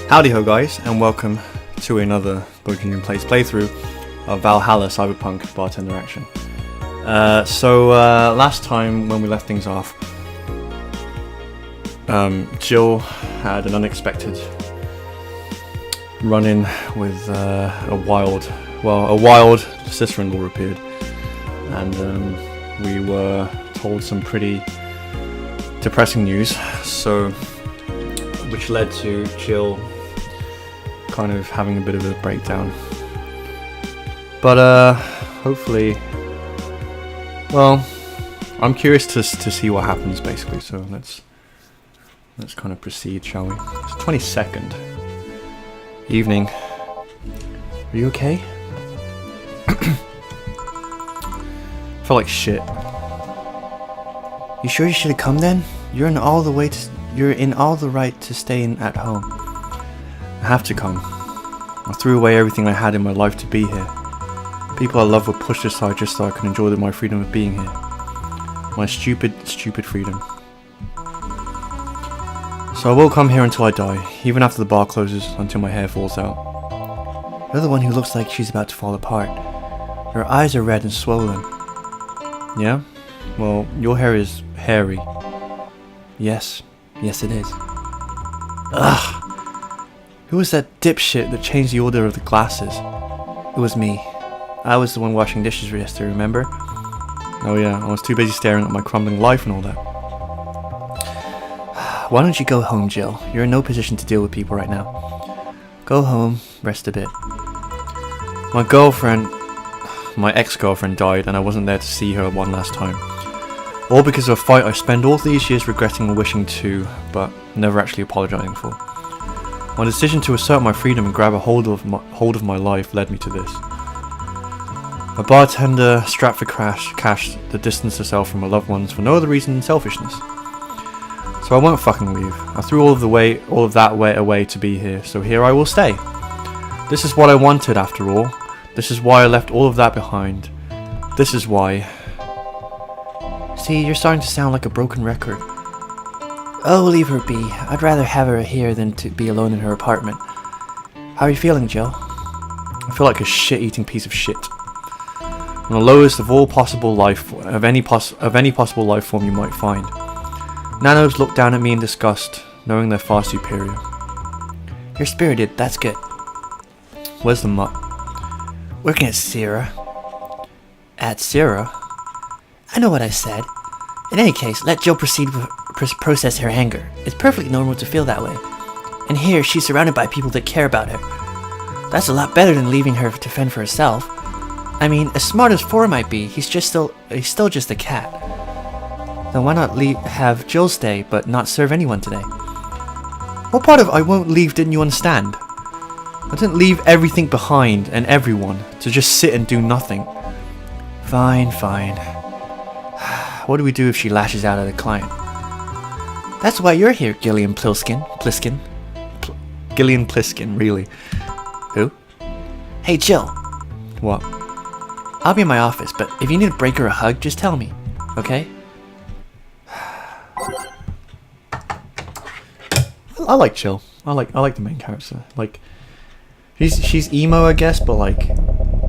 Howdy ho guys, and welcome to another Bowjinjin Plays playthrough of Valhalla Cyberpunk Bartender action. Last time when we left things off, Jill had an unexpected run-in with a wild sister-in-law appeared, and we were told some pretty depressing news, which led to Jill kind of having a bit of a breakdown. But hopefully, well, I'm curious to see what happens basically. So let's kind of proceed, shall we? It's 22nd evening. Are you okay? Felt like shit. You sure you should have come then? You're in all the right to stay at home. I have to come. I threw away everything I had in my life to be here. People I love were pushed aside just so I could enjoy my freedom of being here. My stupid freedom. So I will come here until I die, even after the bar closes, until my hair falls out. You're the one who looks like she's about to fall apart. Her eyes are red and swollen. Yeah? Well, your hair is hairy. Yes it is. Ugh! Who was that dipshit that changed the order of the glasses? It was me. I was the one washing dishes yesterday, remember? Oh yeah, I was too busy staring at my crumbling life and all that. Why don't you go home, Jill? You're in no position to deal with people right now. Go home, rest a bit. My ex-girlfriend died and I wasn't there to see her one last time. All because of a fight I spent all these years regretting and wishing to, but never actually apologizing for. My decision to assert my freedom and grab a hold of my life led me to this. A bartender strapped for cash that distanced herself from her loved ones for no other reason than selfishness. So I won't fucking leave. I threw all of that away to be here, so here I will stay. This is what I wanted after all. This is why I left all of that behind. This is why. See, you're starting to sound like a broken record. Oh, leave her be. I'd rather have her here than to be alone in her apartment. How are you feeling, Jill? I feel like a shit-eating piece of shit. On the lowest of all possible life, of any possible life form you might find. Nanos look down at me in disgust, knowing they're far superior. You're spirited, that's good. Where's the mutt? Working at Sierra. At Sierra? I know what I said. In any case, let Jill process her anger. It's perfectly normal to feel that way. And here, she's surrounded by people that care about her. That's a lot better than leaving her to fend for herself. I mean, as smart as Four might be, he's still just a cat. Then why not have Jill stay, but not serve anyone today? What part of I won't leave didn't you understand? I didn't leave everything behind and everyone to just sit and do nothing. Fine. What do we do if she lashes out at a client? That's why you're here, Gillian Pliskin, really. Who? Hey, Jill. What? I'll be in my office, but if you need a break or a hug, just tell me, okay? I like Jill. I like the main character. Like, she's emo, I guess, but like,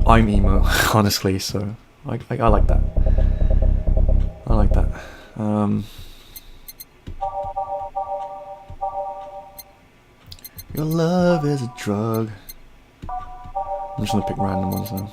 I'm emo, honestly. So, I like that. I like that. Your love is a drug. I'm just gonna pick random ones now.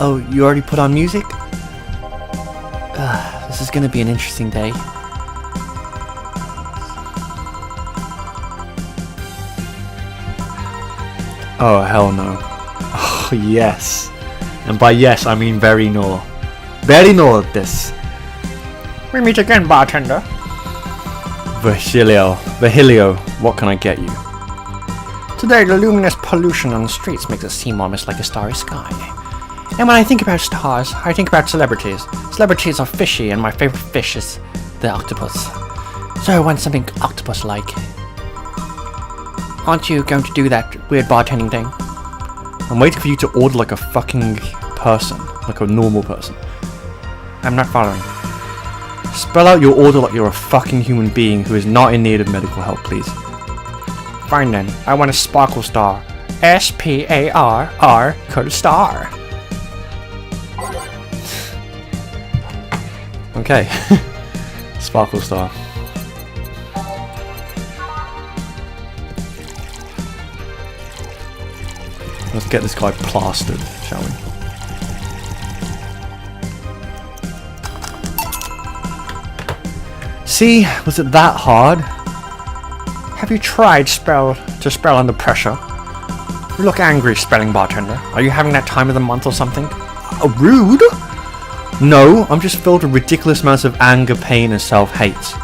Oh, you already put on music? This is gonna be an interesting day. Oh, hell no. Oh, yes. And by yes, I mean very no. Very no this. We meet again, bartender. Virgilio, what can I get you? Today, the luminous pollution on the streets makes it seem almost like a starry sky. And when I think about stars, I think about celebrities. Celebrities are fishy, and my favorite fish is the octopus. So I want something octopus-like. Aren't you going to do that weird bartending thing? I'm waiting for you to order like a fucking person. Like a normal person. I'm not following. Spell out your order like you're a fucking human being who is not in need of medical help, please. Fine then. I want a sparkle star. S-P-A-R-R star. Okay. Sparkle star. Let's get this guy plastered, shall we? See, was it that hard? Have you tried to spell under pressure? You look angry, spelling bartender. Are you having that time of the month or something? Rude? No, I'm just filled with ridiculous amounts of anger, pain, and self-hate.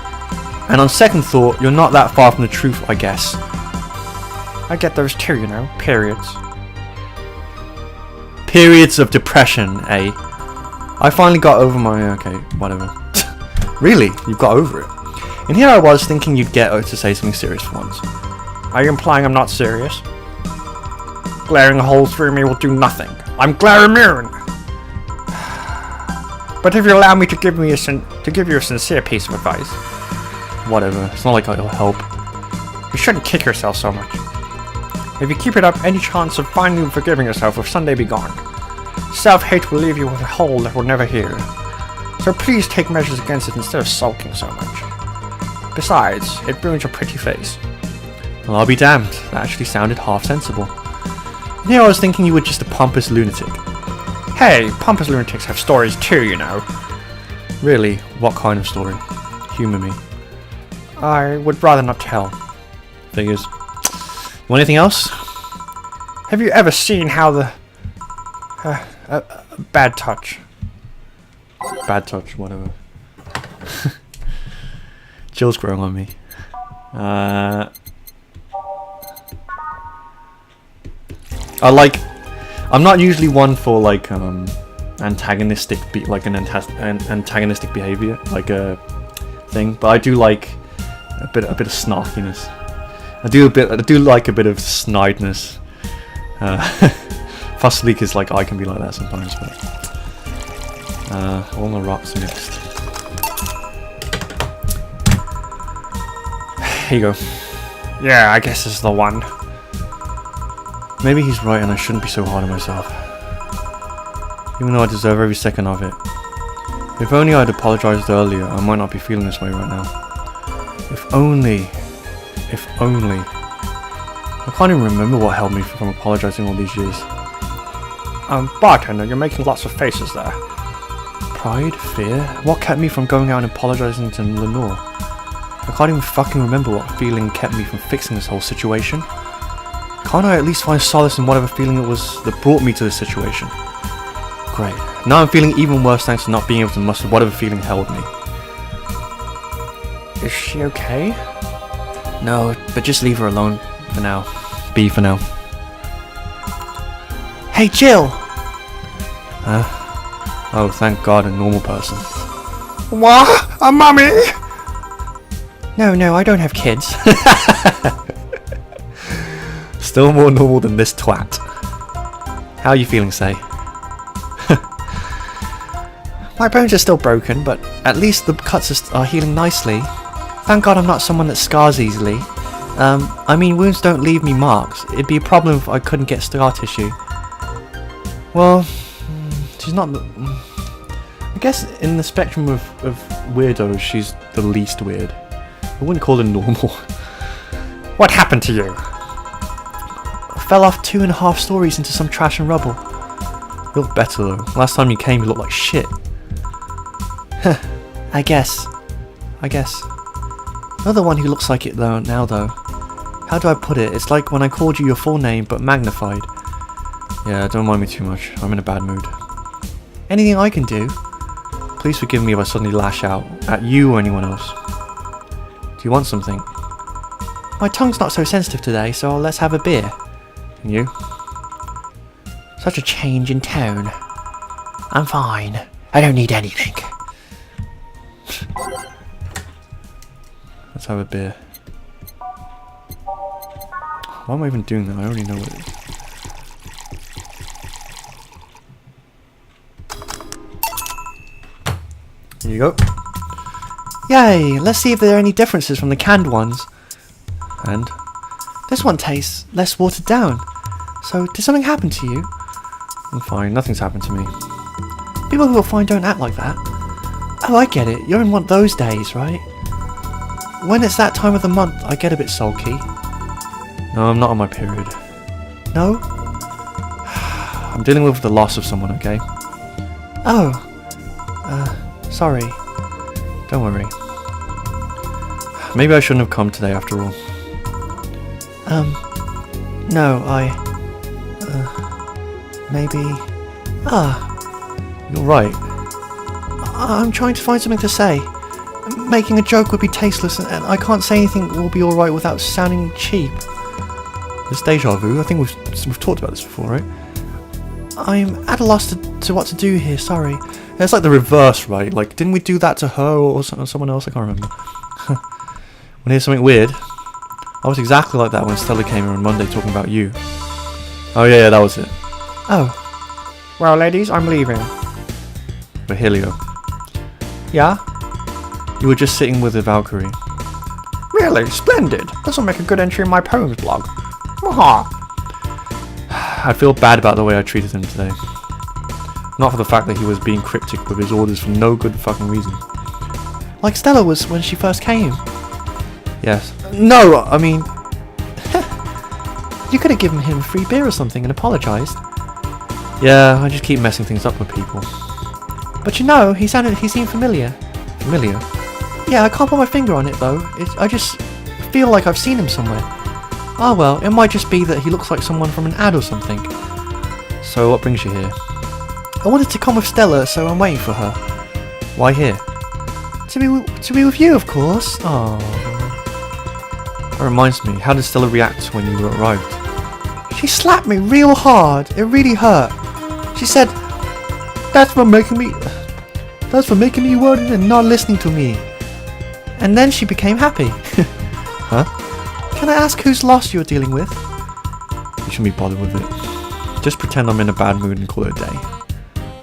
And on second thought, you're not that far from the truth, I guess. I get those too, you know. Periods. Periods of depression, eh? I finally got over my... okay, whatever. Really? You got over it? And here I was thinking you'd get to say something serious for once. Are you implying I'm not serious? Glaring a hole through me will do nothing. I'm glare immune! But if you allow me to give you a sincere piece of advice... Whatever, it's not like it'll help. You shouldn't kick yourself so much. If you keep it up, any chance of finally forgiving yourself will someday be gone. Self-hate will leave you with a hole that will never heal. So please take measures against it instead of sulking so much. Besides, it ruins your pretty face. Well, I'll be damned. That actually sounded half sensible. And here I was thinking you were just a pompous lunatic. Hey, pompous lunatics have stories too, you know. Really? What kind of story? Humour me. I would rather not tell. Figures. Want anything else? Have you ever seen how the... bad touch. Bad touch, whatever. Jill's growing on me. I'm not usually one for like antagonistic antagonistic behavior, like a thing, but I do like a bit of snarkiness. I do like a bit of snideness. Possibly because like I can be like that sometimes, but all the rocks mixed. Here you go. Yeah, I guess this is the one. Maybe he's right and I shouldn't be so hard on myself. Even though I deserve every second of it. If only I'd apologized earlier, I might not be feeling this way right now. If only. I can't even remember what held me from apologizing all these years. Bartender, you're making lots of faces there. Pride? Fear? What kept me from going out and apologizing to Lenore? I can't even fucking remember what feeling kept me from fixing this whole situation. Can't I at least find solace in whatever feeling it was that brought me to this situation? Great. Now I'm feeling even worse thanks to not being able to muster whatever feeling held me. Is she okay? No, but just leave her alone for now. Be for now. Hey, Jill! Oh, thank God, a normal person. What? A mummy? No, I don't have kids. Still more normal than this twat. How are you feeling, Say? My bones are still broken, but at least the cuts are healing nicely. Thank God I'm not someone that scars easily. I mean, wounds don't leave me marks. It'd be a problem if I couldn't get scar tissue. Well, she's not... I guess in the spectrum of weirdos, she's the least weird. I wouldn't call her normal. What happened to you? I fell off 2.5 stories into some trash and rubble. You look better though. Last time you came, you looked like shit. I guess. You're the one who looks like it now though. How do I put it? It's like when I called you your full name but magnified. Yeah, don't mind me too much. I'm in a bad mood. Anything I can do? Please forgive me if I suddenly lash out at you or anyone else. Do you want something? My tongue's not so sensitive today, so let's have a beer. And you? Such a change in tone. I'm fine. I don't need anything. Let's have a beer. Why am I even doing that? I already know what it is. Here you go. Yay! Let's see if there are any differences from the canned ones. And this one tastes less watered down. So, did something happen to you? I'm fine. Nothing's happened to me. People who are fine don't act like that. Oh, I get it. You're in one of those days, right? When it's that time of the month, I get a bit sulky. No, I'm not on my period. No? I'm dealing with the loss of someone, okay? Oh. Sorry. Don't worry. Maybe I shouldn't have come today after all. No, maybe... You're right. I'm trying to find something to say. Making a joke would be tasteless, and I can't say anything will be alright without sounding cheap. It's deja vu. I think we've talked about this before, right? I'm at a loss to what to do here, sorry. It's like the reverse, right? Like, didn't we do that to her or someone else? I can't remember. When here's something weird. I was exactly like that when Stella came here on Monday talking about you. Oh yeah, that was it. Oh. Well, ladies, I'm leaving. But Helio. Yeah? You were just sitting with a Valkyrie. Really? Splendid. This'll make a good entry in my poems blog. Waha. I feel bad about the way I treated him today. Not for the fact that he was being cryptic with his orders for no good fucking reason. Like Stella was when she first came. Yes. No, I mean... You could have given him a free beer or something and apologised. Yeah, I just keep messing things up with people. But you know, he seemed familiar. Familiar? Yeah, I can't put my finger on it though. I just feel like I've seen him somewhere. Oh well, it might just be that he looks like someone from an ad or something. So what brings you here? I wanted to come with Stella, so I'm waiting for her. Why here? To be with you, of course. Oh. That reminds me, how did Stella react when you arrived? She slapped me real hard. It really hurt. She said, That's for making me worried and not listening to me. And then she became happy. Huh? Can I ask whose loss you're dealing with? You shouldn't be bothered with it. Just pretend I'm in a bad mood and call it a day.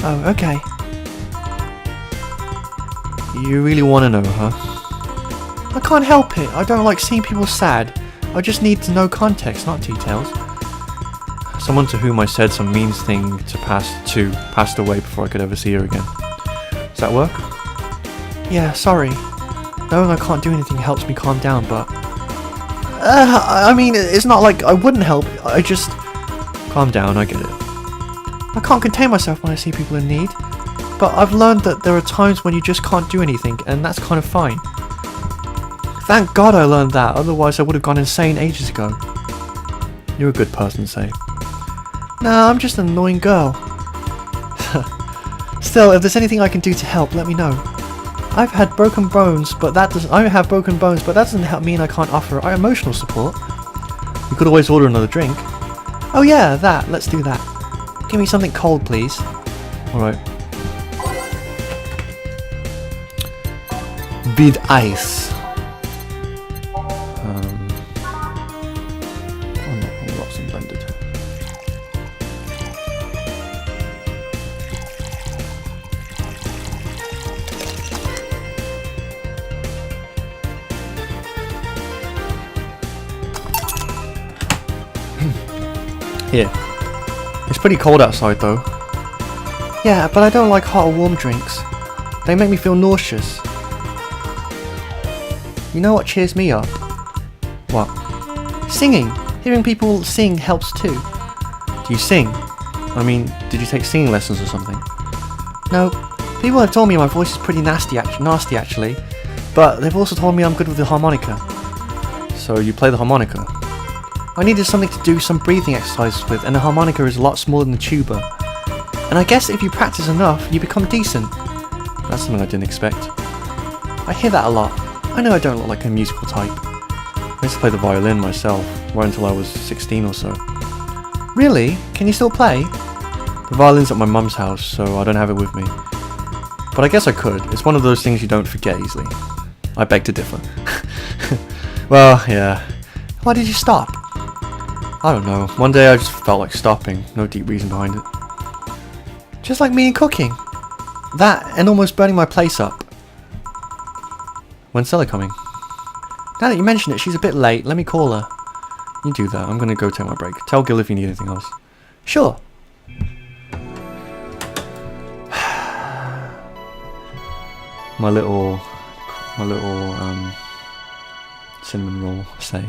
Oh, okay. You really want to know, huh? I can't help it. I don't like seeing people sad. I just need to know context, not details. Someone to whom I said some mean thing passed away before I could ever see her again. Does that work? Yeah, sorry. Knowing I can't do anything helps me calm down, but... I mean, it's not like I wouldn't help. I just... Calm down, I get it. I can't contain myself when I see people in need. But I've learned that there are times when you just can't do anything, and that's kind of fine. Thank God I learned that, otherwise I would have gone insane ages ago. You're a good person, say. Nah, I'm just an annoying girl. Still, if there's anything I can do to help, let me know. I have broken bones, but that doesn't mean I can't offer emotional support. You could always order another drink. Oh yeah, that. Let's do that. Give me something cold, please. Alright. With ice. Rocks and blended. Here. It's pretty cold outside though. Yeah, but I don't like hot or warm drinks. They make me feel nauseous. You know what cheers me up? What? Singing! Hearing people sing helps too. Do you sing? I mean, did you take singing lessons or something? No. People have told me my voice is pretty nasty actually, but they've also told me I'm good with the harmonica. So you play the harmonica? I needed something to do some breathing exercises with, and the harmonica is a lot smaller than the tuba. And I guess if you practice enough, you become decent. That's something I didn't expect. I hear that a lot. I know I don't look like a musical type. I used to play the violin myself, right until I was 16 or so. Really? Can you still play? The violin's at my mum's house, so I don't have it with me. But I guess I could. It's one of those things you don't forget easily. I beg to differ. Well, yeah. Why did you stop? I don't know. One day I just felt like stopping. No deep reason behind it. Just like me and cooking. That and almost burning my place up. When's Stella coming? Now that you mention it, she's a bit late. Let me call her. You do that. I'm gonna go take my break. Tell Gil if you need anything else. Sure. my little cinnamon roll say.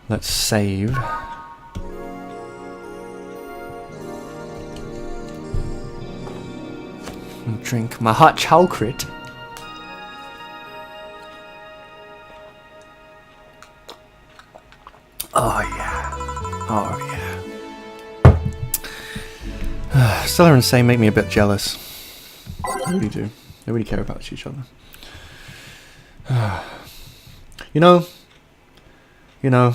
Let's save. And drink my hot chocolate. Oh yeah. Oh yeah. Stella and Say make me a bit jealous. They really do. They really care about each other. You know, I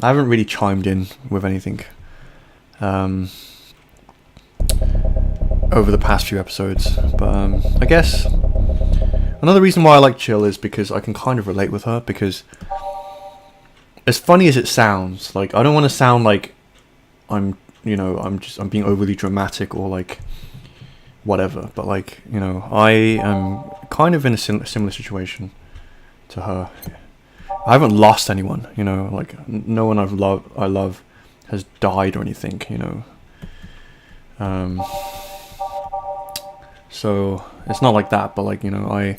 haven't really chimed in with anything over the past few episodes, but I guess another reason why I like Jill is because I can kind of relate with her, because as funny as it sounds, like, I don't want to sound like I'm being overly dramatic or like whatever, but like, I am kind of in a similar situation to her. I haven't lost anyone, like no one I love has died or anything, so it's not like that, but like, I'm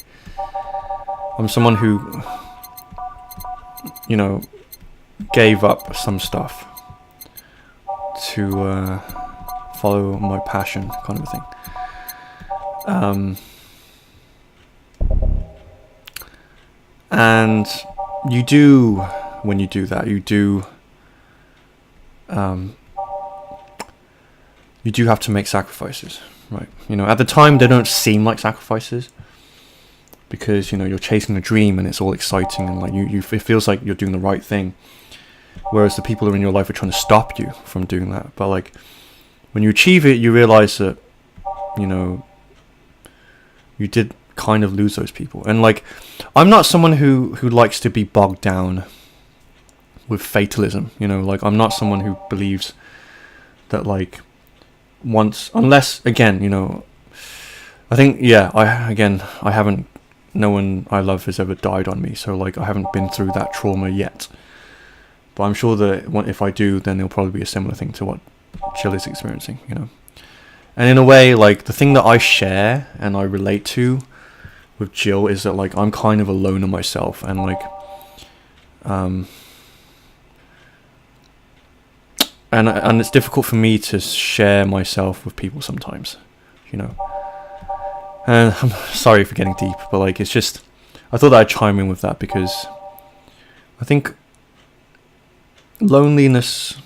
someone who, gave up some stuff to follow my passion, kind of a thing. And you do, when you do that, you do have to make sacrifices, right? At the time they don't seem like sacrifices, because you're chasing a dream and it's all exciting and like it feels like you're doing the right thing, whereas the people who are in your life are trying to stop you from doing that. But like, when you achieve it, you realize that you did kind of lose those people. And like, I'm not someone who likes to be bogged down with fatalism, like, I'm not someone who believes that like unless again, I think, yeah, I haven't, no one I love has ever died on me, so like, I haven't been through that trauma yet, but I'm sure that if I do, then it'll probably be a similar thing to what Jill is experiencing, And in a way, like, the thing that I share and I relate to with Jill is that like, I'm kind of a loner myself, and like, and it's difficult for me to share myself with people sometimes, And I'm sorry for getting deep, but like, it's just, I thought that I'd chime in with that, because I think loneliness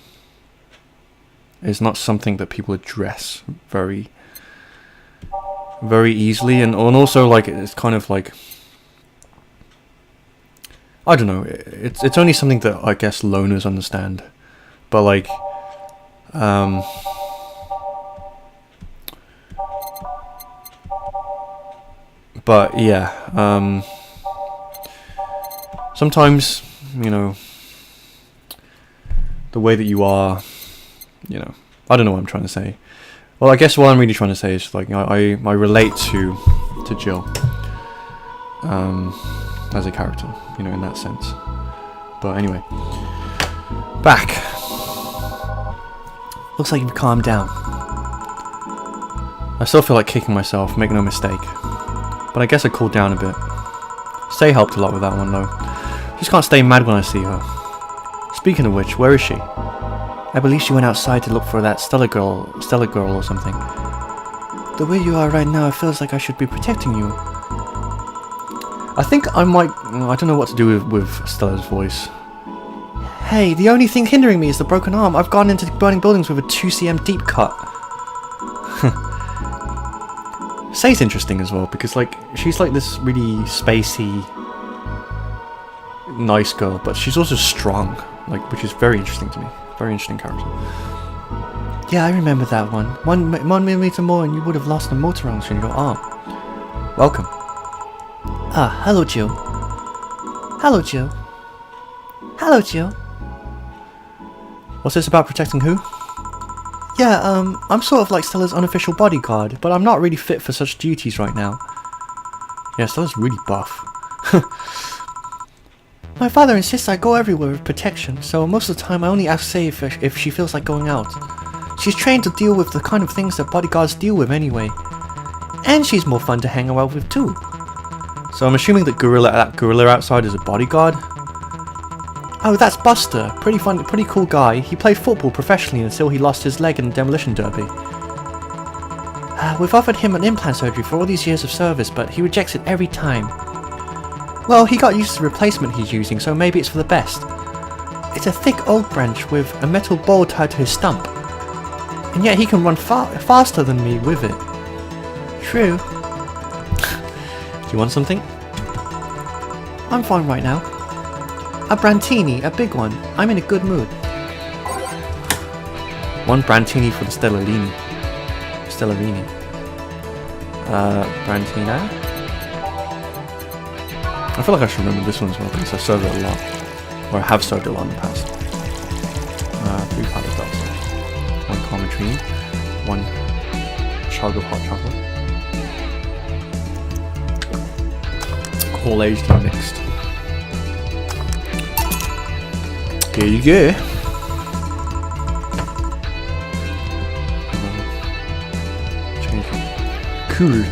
is not something that people address very, very easily, and also like, it's kind of like, I don't know, it's only something that I guess loners understand, but like, but yeah, sometimes, the way that you are, I don't know what I'm trying to say. Well, I guess what I'm really trying to say is like, I relate to Jill as a character, in that sense. But anyway, back. Looks like you've calmed down. I still feel like kicking myself, make no mistake, but I guess I cooled down a bit. Say helped a lot with that one though. Just can't stay mad when I see her. Speaking of which, where is she? I believe she went outside to look for that Stella girl or something. The way you are right now, it feels like I should be protecting you. I think I might... I don't know what to do with Stella's voice. Hey, the only thing hindering me is the broken arm. I've gone into burning buildings with a 2cm deep cut. Say's interesting as well, because like she's like this really spacey, nice girl, but she's also strong, like, which is very interesting to me. Very interesting character. Yeah, I remember that one. 1 millimeter more and you would have lost a motor rounds in your arm. Welcome. Ah, hello Jill. Hello Jill. Hello Jill. What's this about protecting who? Yeah, I'm sort of like Stella's unofficial bodyguard, but I'm not really fit for such duties right now. Yeah, Stella's really buff. My father insists I go everywhere with protection, so most of the time I only ask Say if she feels like going out. She's trained to deal with the kind of things that bodyguards deal with anyway. And she's more fun to hang around with too. So I'm assuming that gorilla outside is a bodyguard? Oh, that's Buster. Pretty fun, pretty cool guy. He played football professionally until he lost his leg in the demolition derby. We've offered him an implant surgery for all these years of service, but he rejects it every time. Well, he got used to the replacement he's using, so maybe it's for the best. It's a thick oak branch with a metal ball tied to his stump. And yet he can run faster than me with it. True. Do you want something? I'm fine right now. A Brantini, a big one. I'm in a good mood. 1 Brantini for the Stellalini. Brantina? I feel like I should remember this one as well because I served it a lot. Or I have served it a lot in the past. 3 powdered dark sauce. 1 Cometrini. 1 Chago hot chocolate. All aged and mixed. Here you go. Change it. Cool.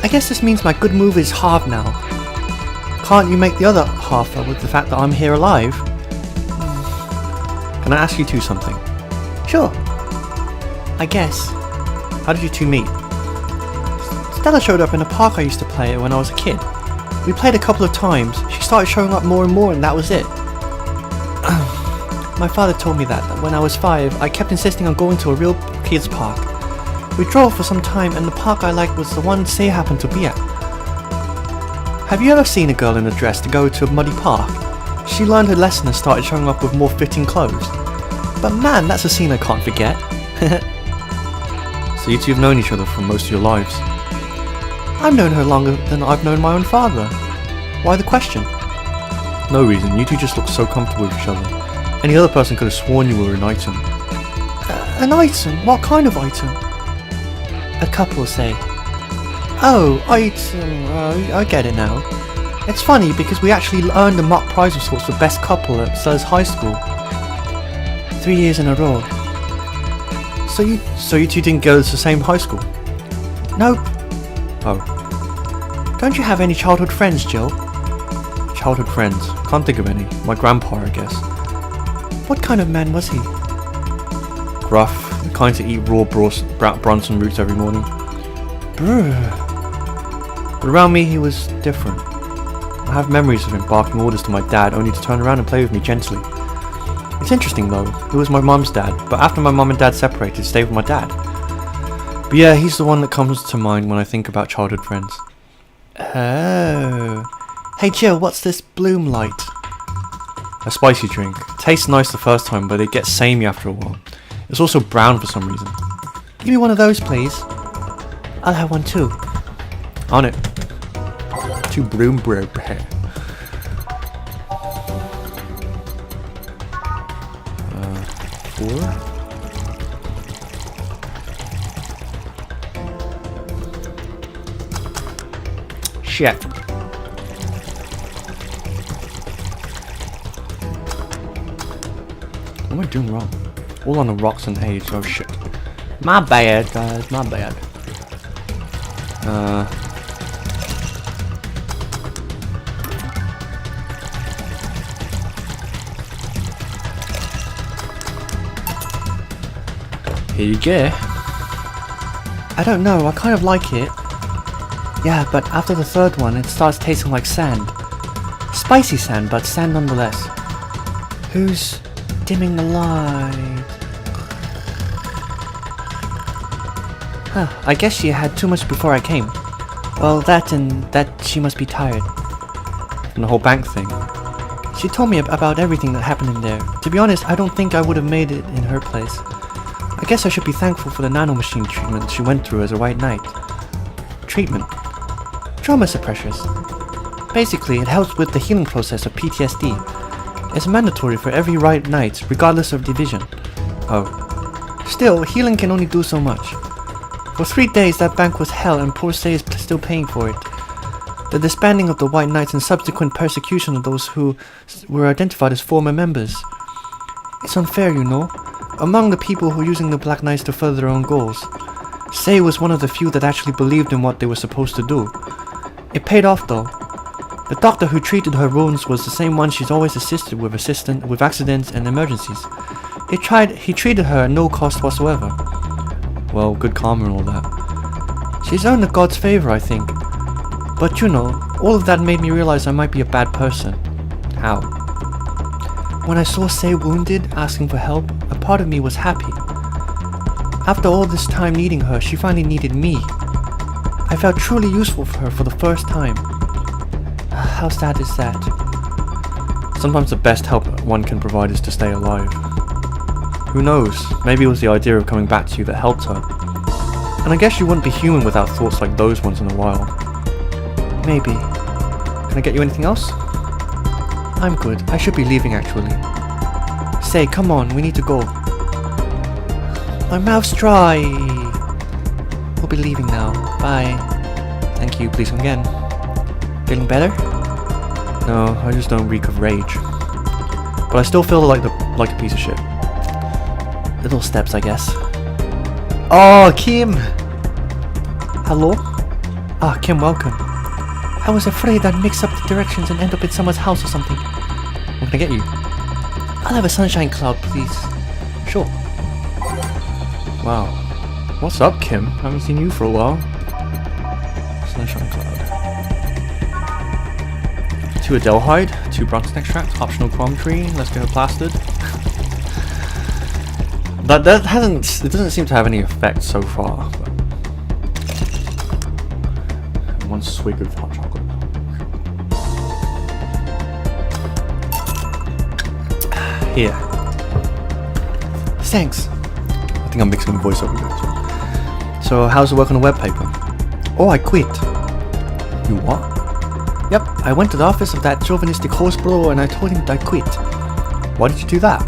I guess this means my good move is halved now. Can't you make the other half up with the fact that I'm here alive? Can I ask you two something? Sure. I guess. How did you two meet? Stella showed up in a park I used to play at when I was a kid. We played a couple of times, she started showing up more and more and that was it. My father told me that when I was 5, I kept insisting on going to a real kids park. We drove for some time and the park I liked was the one Say happened to be at. Have you ever seen a girl in a dress to go to a muddy park? She learned her lesson and started showing up with more fitting clothes. But man, that's a scene I can't forget. So you two have known each other for most of your lives? I've known her longer than I've known my own father. Why the question? No reason, you two just look so comfortable with each other. Any other person could have sworn you were an item. An item? What kind of item? A couple, say. Oh, item. I get it now. It's funny because we actually earned a mock prize of sorts for best couple at Sel's high school. 3 years in a row. So you two didn't go to the same high school? Nope. Oh. Don't you have any childhood friends, Jill? Childhood friends? Can't think of any. My grandpa, I guess. What kind of man was he? Gruff, the kind to eat raw Bronson roots every morning. Brr. But around me he was different. I have memories of him barking orders to my dad only to turn around and play with me gently. It's interesting though, he was my mum's dad, but after my mum and dad separated, stayed with my dad. But yeah, he's the one that comes to mind when I think about childhood friends. Oh. Hey Jill, what's this bloom light? A spicy drink. Tastes nice the first time, but it gets samey after a while. It's also brown for some reason. Give me one of those, please. I'll have one too. On it. 2 bloom bread. 4. Shit. What am I doing wrong? All on the rocks and age. Oh shit. My bad, guys. My bad. Here you go. I don't know, I kind of like it. Yeah, but after the third one, it starts tasting like sand. Spicy sand, but sand nonetheless. Who's dimming the light? Huh, I guess she had too much before I came. Well, that and that she must be tired. And the whole bank thing. She told me about everything that happened in there. To be honest, I don't think I would have made it in her place. I guess I should be thankful for the nanomachine treatment she went through as a white knight. Treatment. Trauma suppressors. Basically, it helps with the healing process of PTSD. It's mandatory for every white knight, regardless of division. Oh. Still, healing can only do so much. For 3 days that bank was hell and poor Say is still paying for it. The disbanding of the White Knights and subsequent persecution of those who were identified as former members. It's unfair, you know, among the people who are using the Black Knights to further their own goals. Say was one of the few that actually believed in what they were supposed to do. It paid off though. The doctor who treated her wounds was the same one she's always assisted with accidents and emergencies. He treated her at no cost whatsoever. Well, good karma and all that. She's earned the god's favor, I think. But you know, all of that made me realize I might be a bad person. How? When I saw Say wounded, asking for help, a part of me was happy. After all this time needing her, she finally needed me. I felt truly useful for her for the first time. How sad is that? Sometimes the best help one can provide is to stay alive. Who knows, maybe it was the idea of coming back to you that helped her. And I guess you wouldn't be human without thoughts like those once in a while. Maybe. Can I get you anything else? I'm good. I should be leaving actually. Say, come on, we need to go. My mouth's dry. We'll be leaving now. Bye. Thank you, please come again. Feeling better? No, I just don't reek of rage. But I still feel like a piece of shit. Little steps, I guess. Oh, Kim! Hello? Ah, Kim, welcome. I was afraid I'd mix up the directions and end up in someone's house or something. What can I get you? I'll have a sunshine cloud, please. Sure. Wow. What's up, Kim? Haven't seen you for a while. Sunshine cloud. 2 Adelhyde, 2 Bronson extract, optional qualm tree, let's get it plastered. That hasn't, it doesn't seem to have any effect so far. But 1 swig of hot chocolate. Here. Thanks. I think I'm mixing the voice up a bit. So how's the work on the web paper? Oh, I quit. You what? Yep, I went to the office of that chauvinistic horseblower and I told him that I quit. Why did you do that?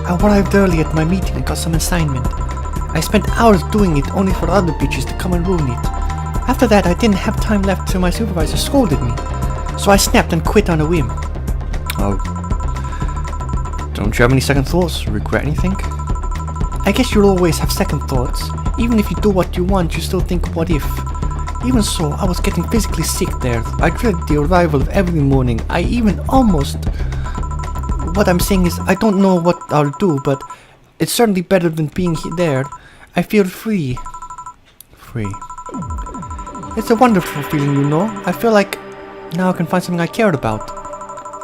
I arrived early at my meeting and got some assignment. I spent hours doing it only for other bitches to come and ruin it. After that I didn't have time left till my supervisor scolded me. So I snapped and quit on a whim. Oh. Don't you have any second thoughts? Regret anything? I guess you'll always have second thoughts. Even if you do what you want, you still think what if. Even so, I was getting physically sick there. I dreaded the arrival of every morning. I even almost... What I'm saying is, I don't know what I'll do, but it's certainly better than being there. I feel free. Free. It's a wonderful feeling, you know. I feel like now I can find something I cared about.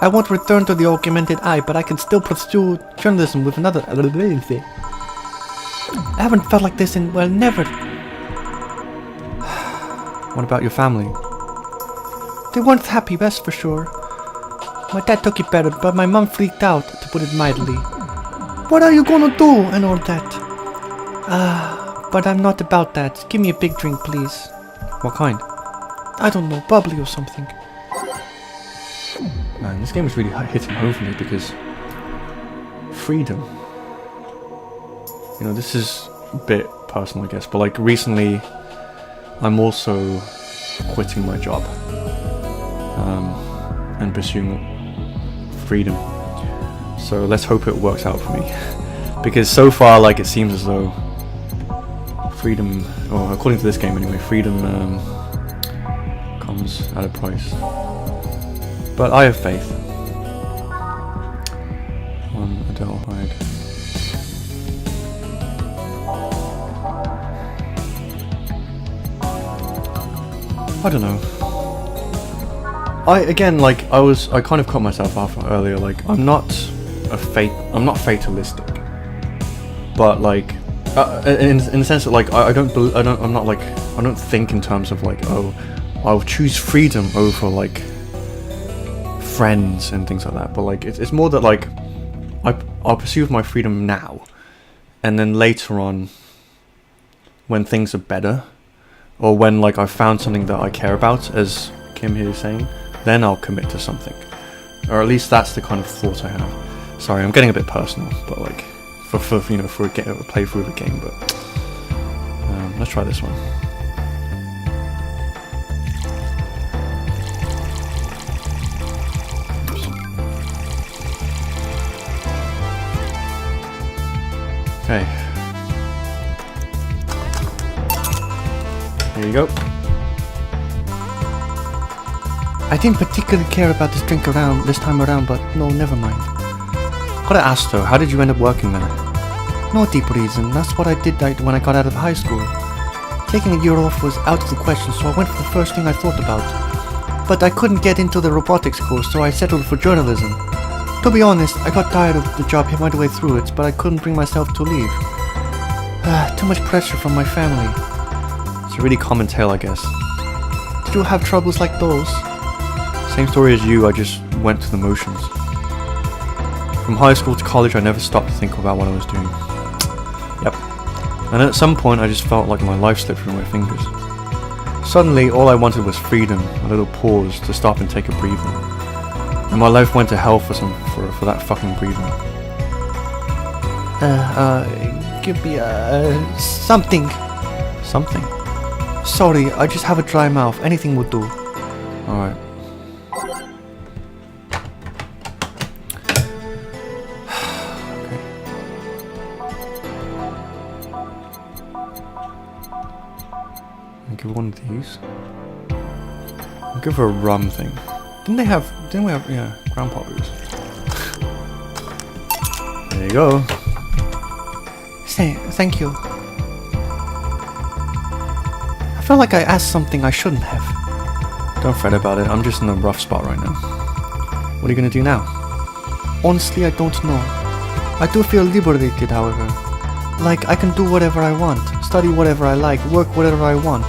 I won't return to the augmented eye, but I can still pursue journalism with another... I haven't felt like this in, well, never. What about your family? They weren't happy, that's for sure. My dad took it better, but my mom freaked out, to put it mildly. What are you gonna do, and all that? But I'm not about that. Give me a big drink, please. What kind? I don't know, bubbly or something. Man, this game is really hitting home for me because... freedom. You know, this is a bit personal, I guess, but like recently I'm also quitting my job and pursuing freedom. So let's hope it works out for me. Because so far, like, it seems as though freedom, or according to this game anyway, freedom comes at a price. But I have faith. Adelhyde. I don't know. I kind of cut myself off earlier. Like, I'm not fatalistic, but like, in the sense that like I don't think in terms of like, oh, I'll choose freedom over like friends and things like that. But like, it's more that like I'll pursue my freedom now, and then later on, when things are better, or when like I've found something that I care about, as Kim here is saying, then I'll commit to something, or at least that's the kind of thought I have. Sorry, I'm getting a bit personal, but like for a playthrough of a game. But let's try this one. Okay. Here you go. I didn't particularly care about this drink this time around, but no, never mind. Gotta ask though, how did you end up working there? No deep reason, that's what I did when I got out of high school. Taking a year off was out of the question, so I went for the first thing I thought about. But I couldn't get into the robotics course, so I settled for journalism. To be honest, I got tired of the job midway through it, but I couldn't bring myself to leave. Too much pressure from my family. It's a really common tale, I guess. Did you have troubles like those? Same story as you, I just went through the motions. From high school to college, I never stopped to think about what I was doing. Yep. And at some point, I just felt like my life slipped through my fingers. Suddenly, all I wanted was freedom, a little pause to stop and take a breather. And my life went to hell for that fucking breathing. Give me, something. Something? Sorry, I just have a dry mouth. Anything would do. Alright. I'll give one of these. I'll give her a rum thing. Didn't we have, yeah, grandpa booze. There you go. Thank you. I felt like I asked something I shouldn't have. Don't fret about it, I'm just in a rough spot right now. What are you gonna do now? Honestly, I don't know. I do feel liberated, however. Like, I can do whatever I want, study whatever I like, work whatever I want.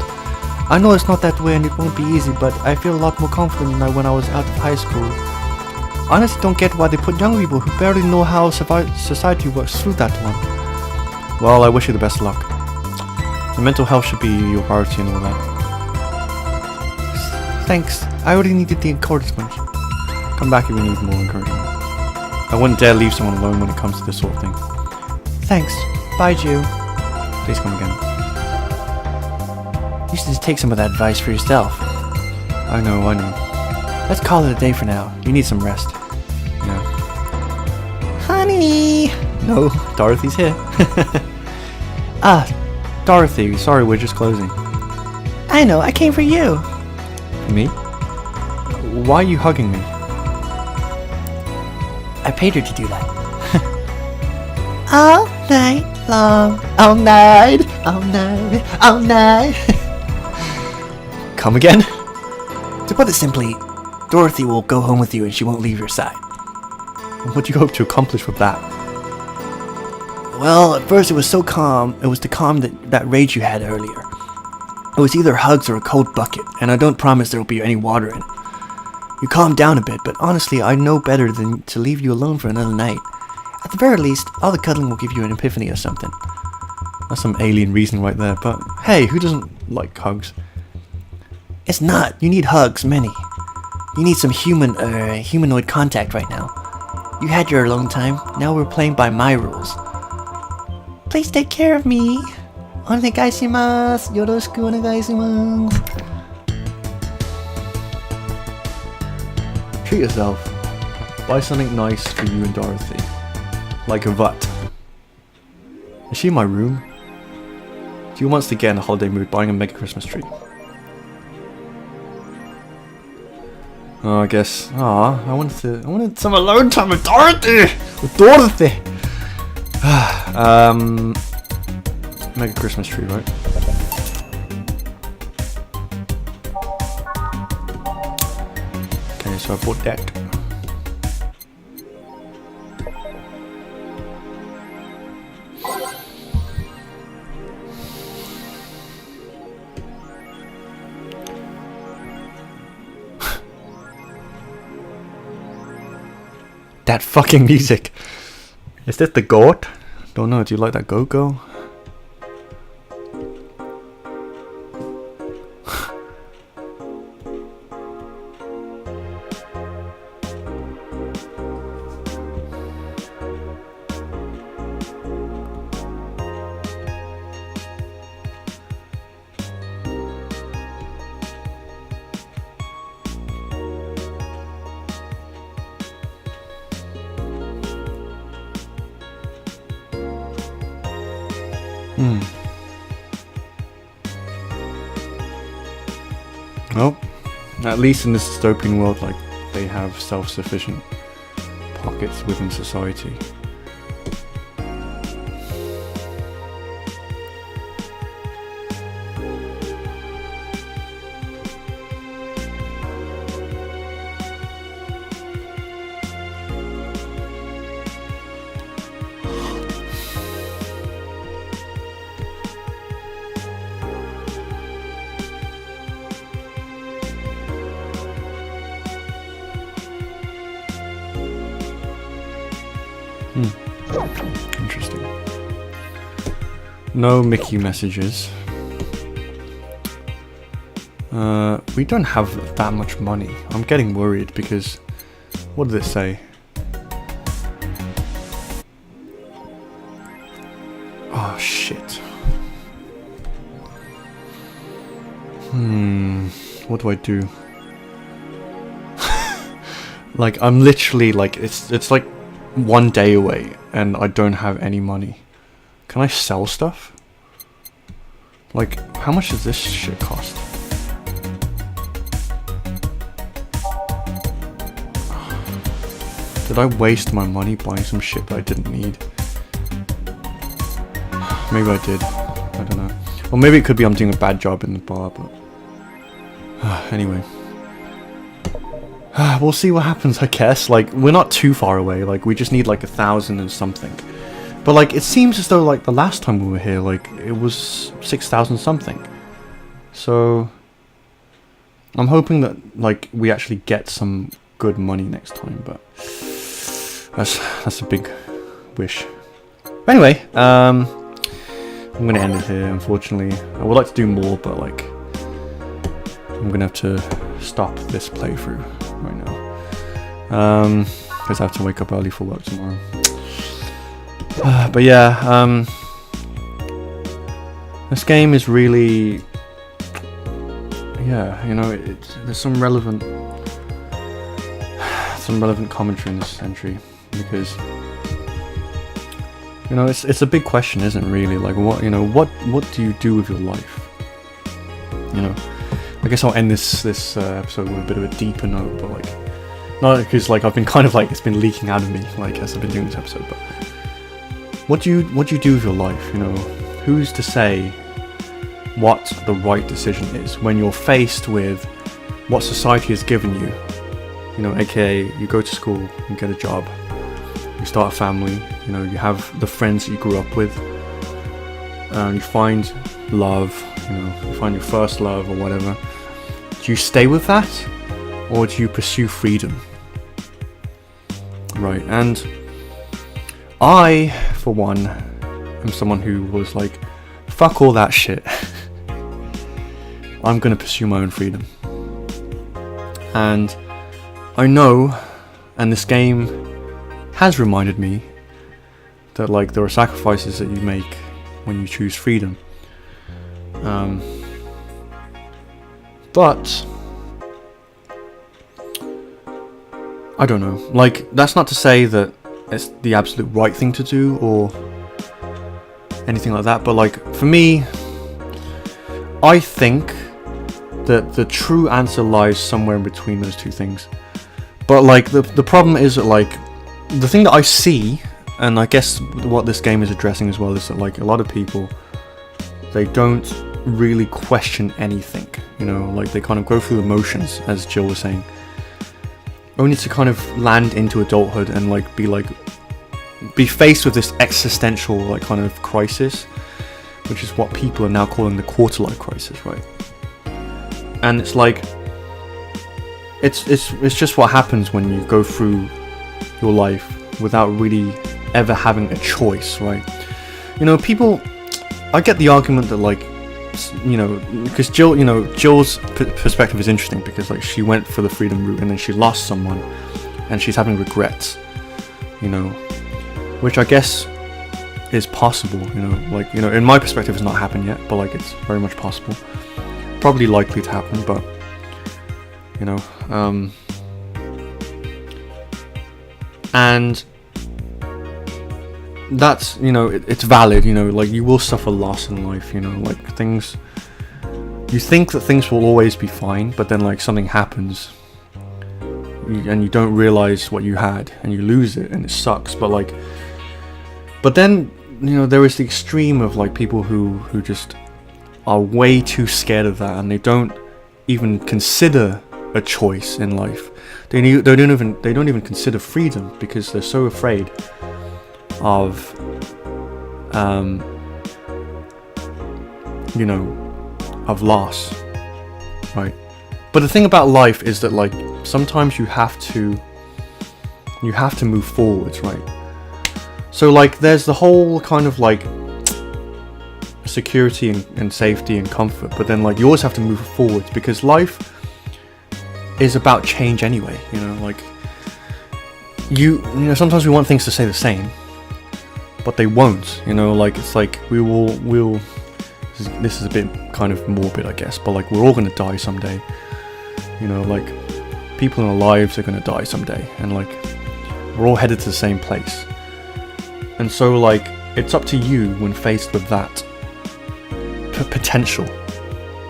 I know it's not that way and it won't be easy, but I feel a lot more confident now when I was out of high school. I honestly don't get why they put young people who barely know how society works through that one. Well, I wish you the best of luck. Your mental health should be your priority and all that. Thanks, I already needed the encouragement. Come back if you need more encouragement. I wouldn't dare leave someone alone when it comes to this sort of thing. Thanks. Bye, Jew. Please come again. You should just take some of that advice for yourself. I know. Let's call it a day for now. You need some rest. Yeah. Honey! No, Dorothy's here. Dorothy, sorry, we're just closing. I know, I came for you. Me? Why are you hugging me? I paid her to do that. All night long, all night, all night, all night. Come again? To put it simply, Dorothy will go home with you and she won't leave your side. What do you hope to accomplish with that? Well, at first it was so calm, it was to calm that rage you had earlier. It was either hugs or a cold bucket, and I don't promise there will be any water in it. You calmed down a bit, but honestly, I know better than to leave you alone for another night. At the very least, all the cuddling will give you an epiphany or something. That's some alien reason right there, but hey, who doesn't like hugs? It's not. You need hugs, many. You need some humanoid contact right now. You had your alone time, now we're playing by my rules. Please take care of me. Onegaishimasu. Yoroshiku onegaishimasu. Treat yourself. Buy something nice for you and Dorothy. Like a butt. Is she in my room? She wants to get in a holiday mood buying a mega Christmas tree. Oh, I guess. I wanted some alone time with Dorothy! Mega Christmas tree, right? so I bought that. That fucking music. Is that the goat? Don't know. Do you like that goat girl? Well, at least in this dystopian world, like, they have self-sufficient pockets within society. Interesting. No Mickey messages. We don't have that much money. I'm getting worried because... What did it say? Oh shit. What do I do? Like, I'm literally like, it's like 1 day away and I don't have any money. Can I sell stuff? Like, how much does this shit cost? Did I waste my money buying some shit that I didn't need? Maybe I did. I don't know. Or maybe it could be I'm doing a bad job in the bar, but... anyway. We'll see what happens, I guess. Like, we're not too far away. Like, we just need like 1,000 and something. But like, it seems as though like the last time we were here, like, it was 6,000 something. So... I'm hoping that like we actually get some good money next time, but... That's a big wish. But anyway, I'm gonna end it here, unfortunately. I would like to do more, but like... I'm gonna have to stop this playthrough right now. Because I have to wake up early for work tomorrow. But yeah, this game is really... Yeah, you know, there's some relevant commentary in this entry, because you know it's a big question, isn't it, really? Like, what do you do with your life? You know, I guess I'll end this episode with a bit of a deeper note, but like, not because like I've been kind of like, it's been leaking out of me like as I've been doing this episode, but what do you do with your life? You know, who's to say what the right decision is when you're faced with what society has given you? You know, aka you go to school, you get a job, you start a family, you know, you have the friends that you grew up with, you find love, you know, you find your first love or whatever. Do you stay with that, or do you pursue freedom? Right, and I, for one, am someone who was like, fuck all that shit. I'm gonna pursue my own freedom. And I know, and this game has reminded me, that like there are sacrifices that you make when you choose freedom. But I don't know, like, that's not to say that it's the absolute right thing to do or anything like that, but like, for me, I think that the true answer lies somewhere in between those two things. But like, the problem is that like, the thing that I see, and I guess what this game is addressing as well, is that like a lot of people, they don't really question anything, you know, like they kind of go through the motions, as Jill was saying. only to kind of land into adulthood and be faced with this existential kind of crisis, which is what people are now calling the quarter-life crisis, right? And it's it's just what happens when you go through your life without really ever having a choice, right? People, I get the argument that because Jill's perspective is interesting because she went for the freedom route and then she lost someone and she's having regrets, which I guess is possible, in my perspective it's not happened yet, but it's very much possible, probably likely to happen, but and that's it's valid, you will suffer loss in life, things, you think that things will always be fine, but then something happens and you don't realize what you had and you lose it and it sucks, but then there is the extreme of people who just are way too scared of that and they don't even consider a choice in life. They don't even consider freedom because they're so afraid of of loss, right? But the thing about life is that sometimes you have to move forwards, right? So there's the whole kind of security and safety and comfort, but then you always have to move forwards because life is about change anyway, sometimes we want things to stay the same, but they won't, it's we'll this is a bit kind of morbid, I guess, but we're all gonna die someday, people in our lives are gonna die someday, and we're all headed to the same place. And so it's up to you when faced with that potential.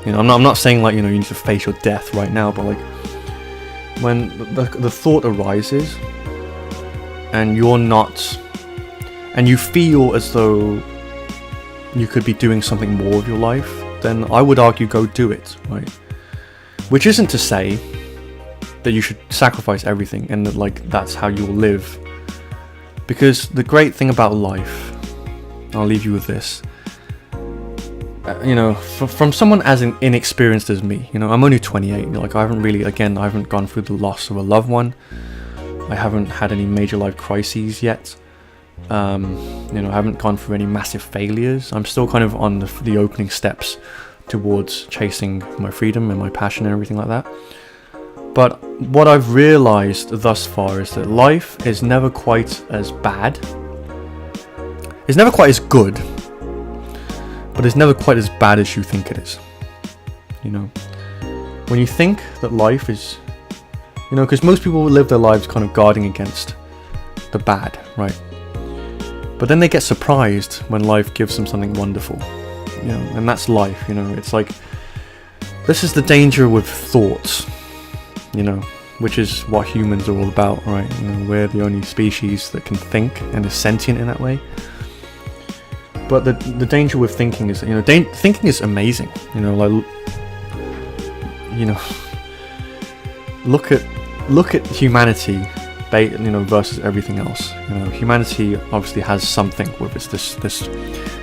I'm not saying you need to face your death right now, but when the thought arises and you're not, and you feel as though you could be doing something more with your life, then I would argue go do it, right? Which isn't to say that you should sacrifice everything and that that's how you'll live. Because the great thing about life, I'll leave you with this, from someone as inexperienced as me, I'm only 28, I haven't gone through the loss of a loved one, I haven't had any major life crises yet, I haven't gone through any massive failures, I'm still kind of on the opening steps towards chasing my freedom and my passion and everything like that. But what I've realized thus far is that life is never quite as bad. It's never quite as good, but it's never quite as bad as you think it is. When you think that life is, because most people live their lives kind of guarding against the bad, right? But then they get surprised when life gives them something wonderful, and that's life, it's this is the danger with thoughts, which is what humans are all about, right? We're the only species that can think and is sentient in that way. But the danger with thinking is that, thinking is amazing, look at humanity, versus everything else. Humanity obviously has something with this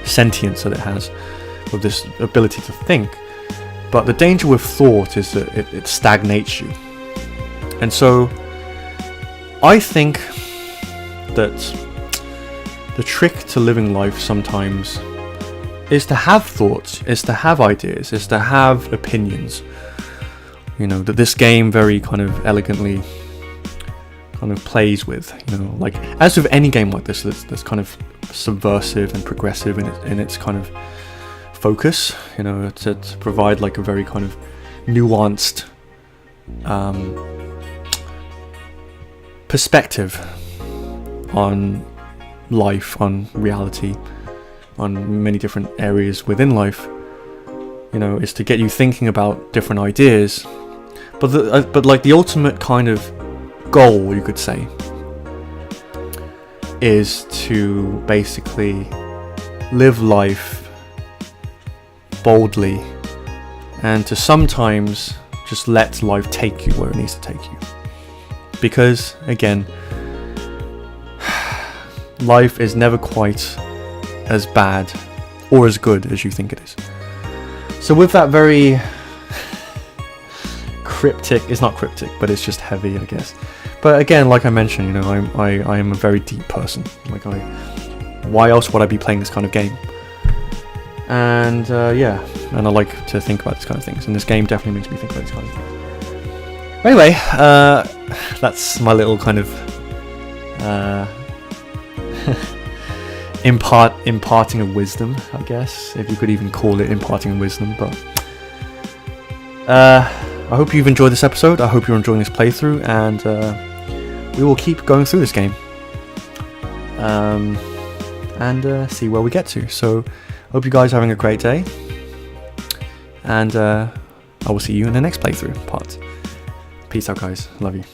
sentience that it has, with this ability to think. But the danger with thought is that it stagnates you. And so I think that the trick to living life sometimes is to have thoughts, is to have ideas, is to have opinions. That this game very kind of elegantly kind of plays with, as with any game like this that's kind of subversive and progressive in its kind of focus, to provide a very kind of nuanced perspective on life, on reality, on many different areas within life, is to get you thinking about different ideas. But the ultimate kind of goal, you could say, is to basically live life boldly and to sometimes just let life take you where it needs to take you. because, again, life is never quite as bad or as good as you think it is. So with that very cryptic, it's not cryptic, but it's just heavy, I guess. But again, like I mentioned, you know, I am a very deep person. Like, why else would I be playing this kind of game? And yeah, and I like to think about this kind of things, and this game definitely makes me think about this kind of things. Anyway, that's my little kind of imparting of wisdom, I guess, if you could even call it imparting of wisdom. But I hope you've enjoyed this episode. I hope you're enjoying this playthrough, and we will keep going through this game and see where we get to. So hope you guys are having a great day, and I will see you in the next playthrough part. Peace out, guys. Love you.